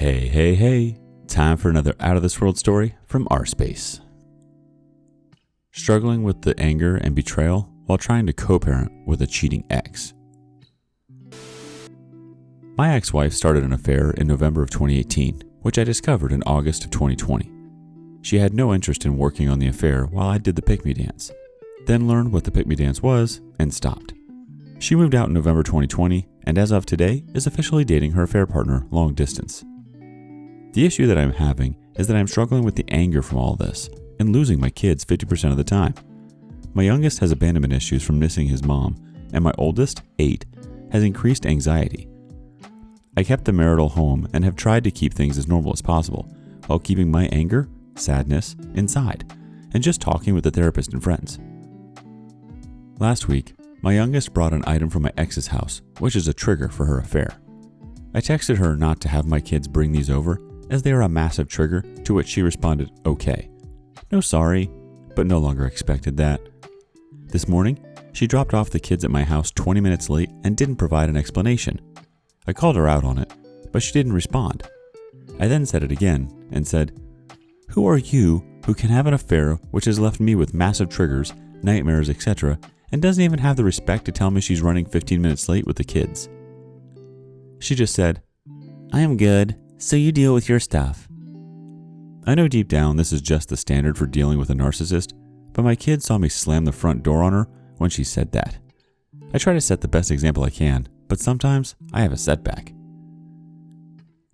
Hey, time for another out of this world story from rSpace. Struggling with the anger and betrayal while trying to co-parent with a cheating ex. My ex-wife started an affair in November of 2018, which I discovered in August of 2020. She had no interest in working on the affair while I did the pick-me dance, then learned what the pick-me dance was and stopped. She moved out in November 2020 and as of today is officially dating her affair partner long distance. The issue that I'm having is that I'm struggling with the anger from all this and losing my kids 50% of the time. My youngest has abandonment issues from missing his mom, and my oldest, 8, has increased anxiety. I kept the marital home and have tried to keep things as normal as possible while keeping my anger, sadness inside and just talking with the therapist and friends. Last week, my youngest brought an item from my ex's house, which is a trigger for her affair. I texted her not to have my kids bring these over as they are a massive trigger, to which she responded, okay. No sorry, but no longer expected that. This morning, she dropped off the kids at my house 20 minutes late and didn't provide an explanation. I called her out on it, but she didn't respond. I then said it again and said, who are you who can have an affair which has left me with massive triggers, nightmares, etc., and doesn't even have the respect to tell me she's running 15 minutes late with the kids? She just said, I am good, so you deal with your stuff. I know deep down this is just the standard for dealing with a narcissist, but my kids saw me slam the front door on her when she said that. I try to set the best example I can, but sometimes I have a setback.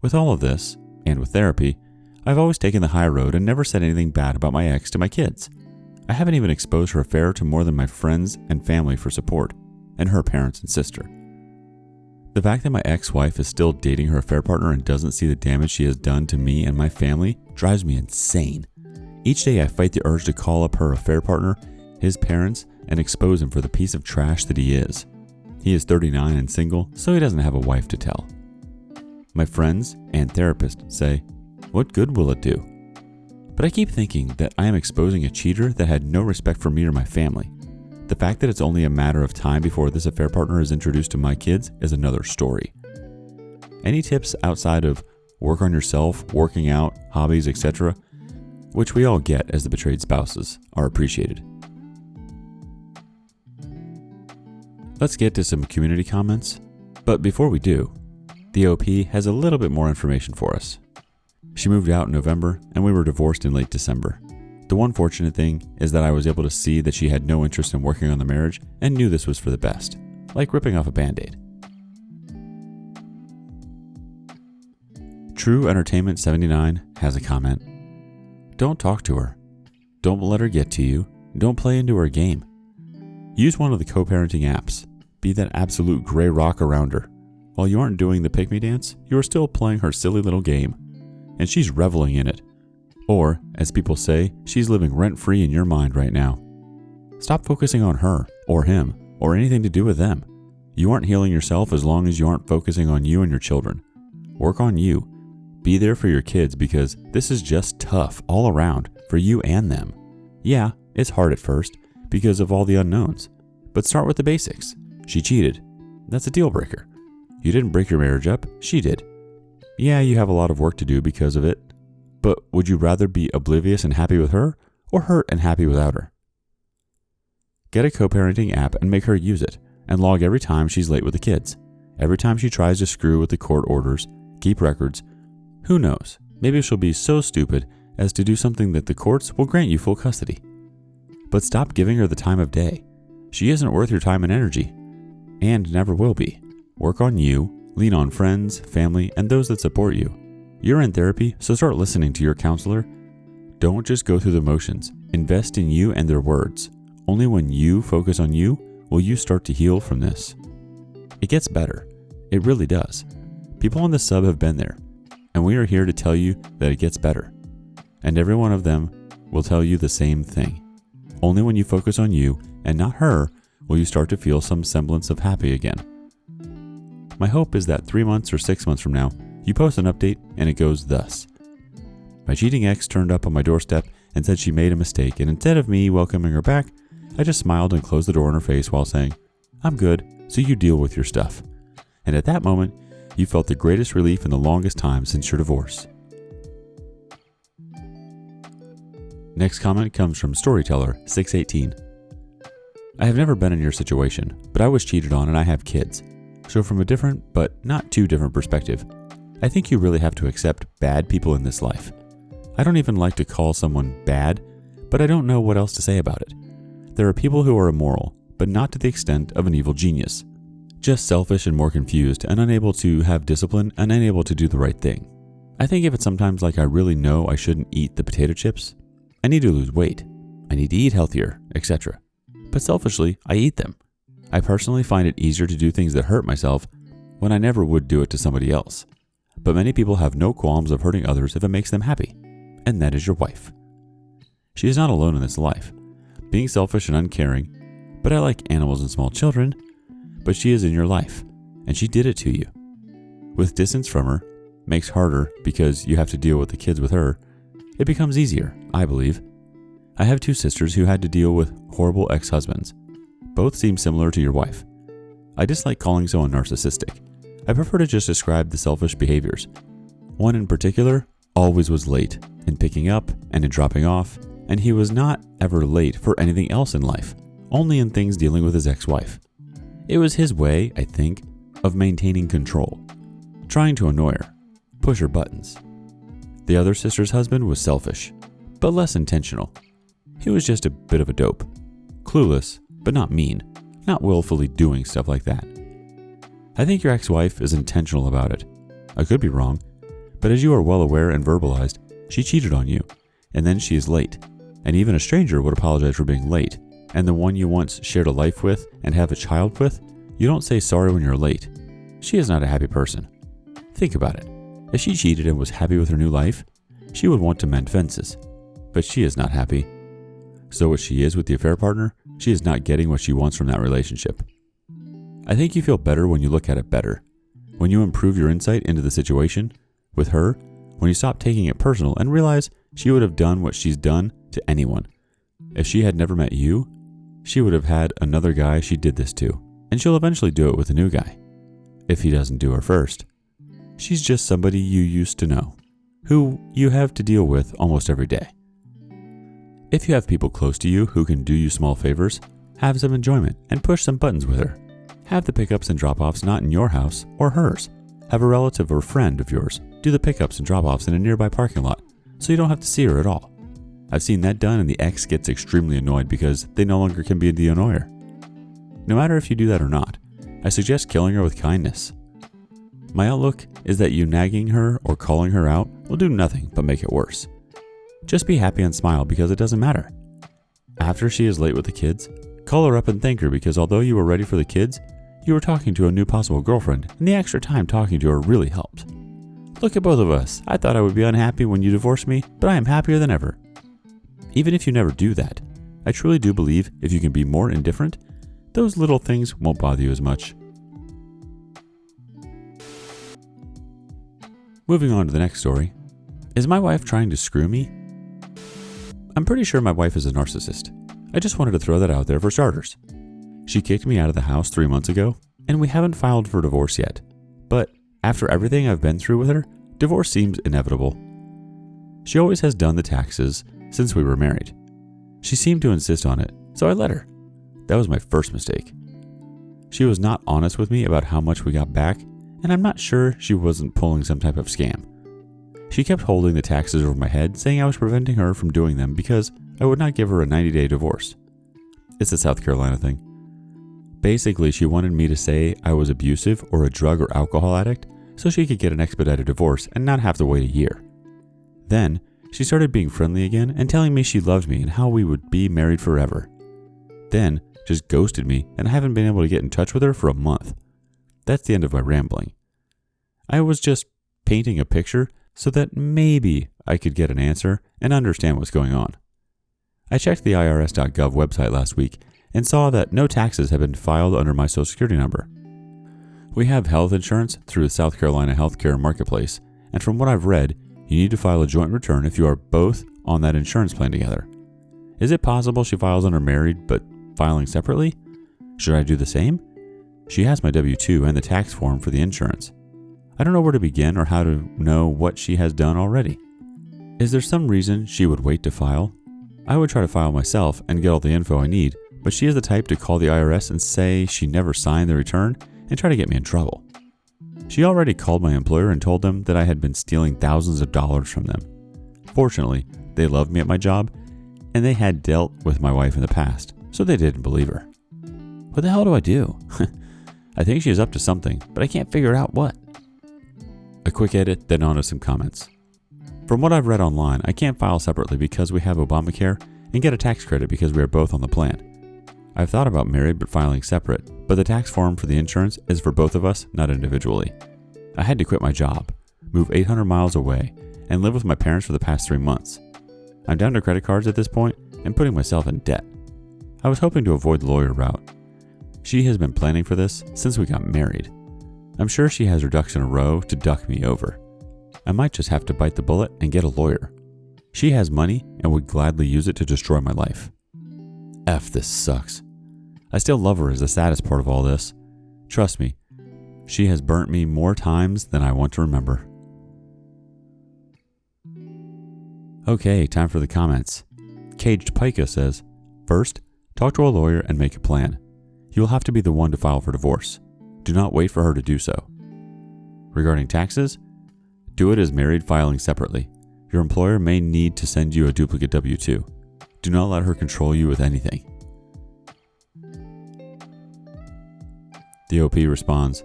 With all of this, and with therapy, I've always taken the high road and never said anything bad about my ex to my kids. I haven't even exposed her affair to more than my friends and family for support, and her parents and sister. The fact that my ex-wife is still dating her affair partner and doesn't see the damage she has done to me and my family drives me insane. Each day I fight the urge to call up her affair partner, his parents, and expose him for the piece of trash that he is. He is 39 and single, so he doesn't have a wife to tell. My friends and therapist say, what good will it do? But I keep thinking that I am exposing a cheater that had no respect for me or my family. The fact that it's only a matter of time before this affair partner is introduced to my kids is another story. Any tips outside of work on yourself, working out, hobbies, etc., which we all get as the betrayed spouses, are appreciated. Let's get to some community comments, but before we do, the OP has a little bit more information for us. She moved out in November and we were divorced in late December. The one fortunate thing is that I was able to see that she had no interest in working on the marriage and knew this was for the best, like ripping off a band-aid. True Entertainment 79 has a comment. Don't talk to her. Don't let her get to you. Don't play into her game. Use one of the co-parenting apps. Be that absolute gray rock around her. While you aren't doing the pick-me dance, you are still playing her silly little game. And she's reveling in it. Or, as people say, she's living rent-free in your mind right now. Stop focusing on her, or him, or anything to do with them. You aren't healing yourself as long as you aren't focusing on you and your children. Work on you. Be there for your kids because this is just tough all around for you and them. Yeah, it's hard at first because of all the unknowns. But start with the basics. She cheated. That's a deal breaker. You didn't break your marriage up, she did. Yeah, you have a lot of work to do because of it. But would you rather be oblivious and happy with her, or hurt and happy without her? Get a co-parenting app and make her use it, and log every time she's late with the kids. Every time she tries to screw with the court orders, keep records. Who knows, maybe she'll be so stupid as to do something that the courts will grant you full custody. But stop giving her the time of day. She isn't worth your time and energy, and never will be. Work on you, lean on friends, family, and those that support you. You're in therapy, so start listening to your counselor. Don't just go through the motions. Invest in you and their words. Only when you focus on you will you start to heal from this. It gets better. It really does. People on the sub have been there, and we are here to tell you that it gets better. And every one of them will tell you the same thing. Only when you focus on you and not her will you start to feel some semblance of happy again. My hope is that 3 months or 6 months from now, you post an update and it goes thus. My cheating ex turned up on my doorstep and said she made a mistake, and instead of me welcoming her back, I just smiled and closed the door in her face while saying, I'm good, so you deal with your stuff. And at that moment, you felt the greatest relief in the longest time since your divorce. Next comment comes from Storyteller 618. I have never been in your situation, but I was cheated on and I have kids. So from a different, but not too different perspective, I think you really have to accept bad people in this life. I don't even like to call someone bad, but I don't know what else to say about it. There are people who are immoral, but not to the extent of an evil genius. Just selfish and more confused and unable to have discipline and unable to do the right thing. I think of it sometimes like I really know I shouldn't eat the potato chips. I need to lose weight. I need to eat healthier, etc. But selfishly, I eat them. I personally find it easier to do things that hurt myself when I never would do it to somebody else. But many people have no qualms of hurting others if it makes them happy. And that is your wife. She is not alone in this life, being selfish and uncaring, but I like animals and small children, but she is in your life, and she did it to you. With distance from her, makes harder because you have to deal with the kids with her, it becomes easier, I believe. I have 2 sisters who had to deal with horrible ex-husbands. Both seem similar to your wife. I dislike calling someone narcissistic. I prefer to just describe the selfish behaviors. One in particular always was late in picking up and in dropping off, and he was not ever late for anything else in life, only in things dealing with his ex-wife. It was his way, I think, of maintaining control, trying to annoy her, push her buttons. The other sister's husband was selfish, but less intentional. He was just a bit of a dope, clueless, but not mean, not willfully doing stuff like that. I think your ex-wife is intentional about it. I could be wrong, but as you are well aware and verbalized, she cheated on you, and then she is late, and even a stranger would apologize for being late, and the one you once shared a life with and have a child with, you don't say sorry when you're late. She is not a happy person. Think about it. If she cheated and was happy with her new life, she would want to mend fences, but she is not happy. So what she is with the affair partner, she is not getting what she wants from that relationship. I think you feel better when you look at it better. When you improve your insight into the situation, with her, when you stop taking it personal and realize she would have done what she's done to anyone. If she had never met you, she would have had another guy she did this to, and she'll eventually do it with a new guy. If he doesn't do her first. She's just somebody you used to know, who you have to deal with almost every day. If you have people close to you who can do you small favors, have some enjoyment and push some buttons with her. Have the pickups and drop-offs not in your house or hers. Have a relative or friend of yours do the pickups and drop-offs in a nearby parking lot so you don't have to see her at all. I've seen that done and the ex gets extremely annoyed because they no longer can be the annoyer. No matter if you do that or not, I suggest killing her with kindness. My outlook is that you nagging her or calling her out will do nothing but make it worse. Just be happy and smile because it doesn't matter. After she is late with the kids, call her up and thank her because although you were ready for the kids, you were talking to a new possible girlfriend and the extra time talking to her really helped. Look at both of us. I thought I would be unhappy when you divorced me, but I am happier than ever. Even if you never do that, I truly do believe if you can be more indifferent, those little things won't bother you as much. Moving on to the next story. Is my wife trying to screw me? I'm pretty sure my wife is a narcissist. I just wanted to throw that out there for starters. She kicked me out of the house 3 months ago, and we haven't filed for divorce yet. But after everything I've been through with her, divorce seems inevitable. She always has done the taxes since we were married. She seemed to insist on it, so I let her. That was my first mistake. She was not honest with me about how much we got back, and I'm not sure she wasn't pulling some type of scam. She kept holding the taxes over my head, saying I was preventing her from doing them because I would not give her a 90-day divorce. It's a South Carolina thing. Basically, she wanted me to say I was abusive or a drug or alcohol addict so she could get an expedited divorce and not have to wait a year. Then, she started being friendly again and telling me she loved me and how we would be married forever. Then, just ghosted me and I haven't been able to get in touch with her for a month. That's the end of my rambling. I was just painting a picture so that maybe I could get an answer and understand what's going on. I checked the IRS.gov website last week and saw that no taxes have been filed under my Social Security number. We have health insurance through the South Carolina Healthcare Marketplace, and from what I've read, you need to file a joint return if you are both on that insurance plan together. Is it possible she files under married but filing separately? Should I do the same? She has my W-2 and the tax form for the insurance. I don't know where to begin or how to know what she has done already. Is there some reason she would wait to file? I would try to file myself and get all the info I need, but she is the type to call the IRS and say she never signed the return and try to get me in trouble. She already called my employer and told them that I had been stealing thousands of dollars from them. Fortunately, they loved me at my job, and they had dealt with my wife in the past, so they didn't believe her. What the hell do I do? I think she is up to something, but I can't figure out what. A quick edit, then on to some comments. From what I've read online, I can't file separately because we have Obamacare and get a tax credit because we are both on the plan. I've thought about married but filing separate, but the tax form for the insurance is for both of us, not individually. I had to quit my job, move 800 miles away, and live with my parents for the past 3 months. I'm down to credit cards at this point and putting myself in debt. I was hoping to avoid the lawyer route. She has been planning for this since we got married. I'm sure she has her ducks in a row to duck me over. I might just have to bite the bullet and get a lawyer. She has money and would gladly use it to destroy my life. F, this sucks. I still love her is the saddest part of all this. Trust me, she has burnt me more times than I want to remember. Okay, time for the comments. Caged Pica says, first, talk to a lawyer and make a plan. You will have to be the one to file for divorce. Do not wait for her to do so. Regarding taxes, do it as married filing separately. Your employer may need to send you a duplicate W-2. Do not let her control you with anything. The OP responds,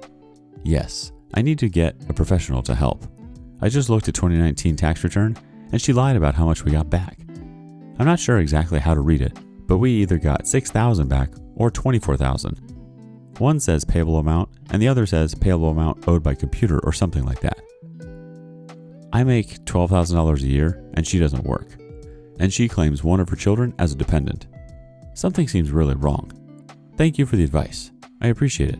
yes, I need to get a professional to help. I just looked at 2019 tax return and she lied about how much we got back. I'm not sure exactly how to read it, but we either got $6,000 back or $24,000. One says payable amount and the other says payable amount owed by computer or something like that. I make $12,000 a year and she doesn't work, and she claims one of her children as a dependent. Something seems really wrong. Thank you for the advice. I appreciate it.